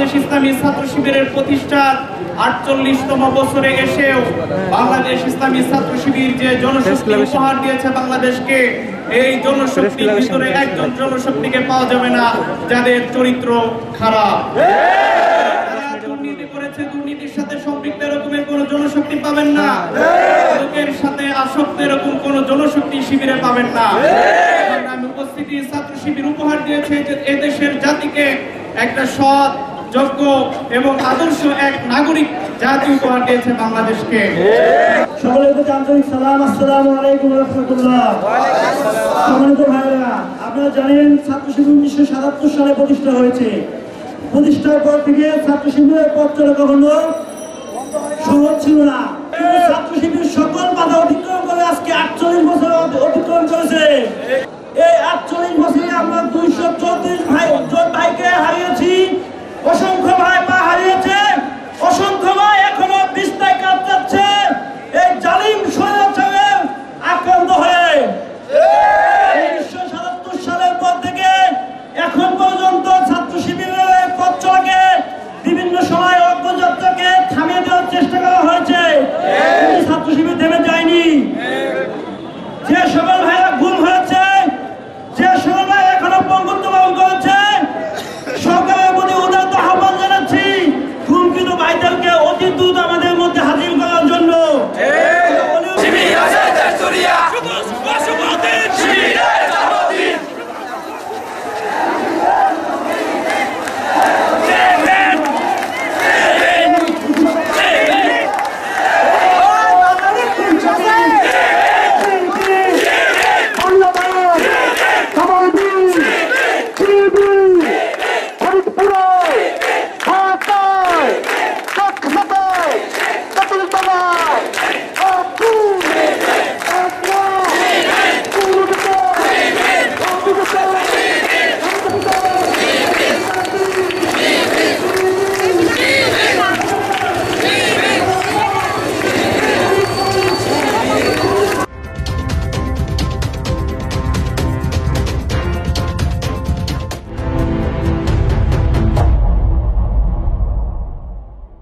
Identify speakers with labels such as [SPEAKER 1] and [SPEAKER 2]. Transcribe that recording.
[SPEAKER 1] বাংলাদেশ ইসলামী ছাত্র শিবিরের প্রতিষ্ঠার ৪৮তম বছরে এসেও বাংলাদেশ ইসলামী ছাত্র শিবির যে জনশক্তি উপহার দিয়েছে বাংলাদেশকে, এই জনশক্তির ভিতরে একজন জনশক্তিকে পাওয়া যাবে না যাদের চরিত্র খারাপ। দুর্নীতি করেছে, দুর্নীতির সাথে সম্পৃক্ত এরকমের কোন জনশক্তি পাবেন না। লোকের সাথে আসক্ত এরকম কোন জনশক্তি শিবিরে পাবেন না। উপস্থিতি ছাত্র শিবির উপহার দিয়েছে যে এদেশের জাতিকে একটা সৎ, যোগ্য এবং আদর্শ এক নাগরিক জাতি উপহার দিয়েছে বাংলাদেশকে।
[SPEAKER 2] সকলের প্রতি আন্তরিক সালাম, আসসালামু আলাইকুম ওয়া রাহমাতুল্লাহ। সম্মানিত ভাইরা, আপনারা জানেন ছাত্র শিবির 1977 সালে প্রতিষ্ঠা হয়েছে। প্রতিষ্ঠার পর থেকে ছাত্র শিবিরের পথ চলা কখনো সহজ ছিল না। ছাত্র শিবির সকল বাধা অতিক্রম করে আজকে 48 বছর অতিক্রম করেছে। এই 48 বছরে আমরা 234 ভাইকে হারিয়েছি, অসংখ্য ভাই পা হারিয়েছে, অসংখ্য ভাই এখনো বিস্তায় কাজ যাচ্ছে এই জালিম স্বৈরাচারের আক্রান্ত হয়ে। 1977 সালের পর থেকে এখন পর্যন্ত ছাত্র শিবিরের পথ চলাকে বিভিন্ন সময় অগ্রযাত্রাকে থামিয়ে দেওয়ার চেষ্টা করা হয়েছে, ছাত্র শিবির থেমে যায়নি। যে সকল ভাই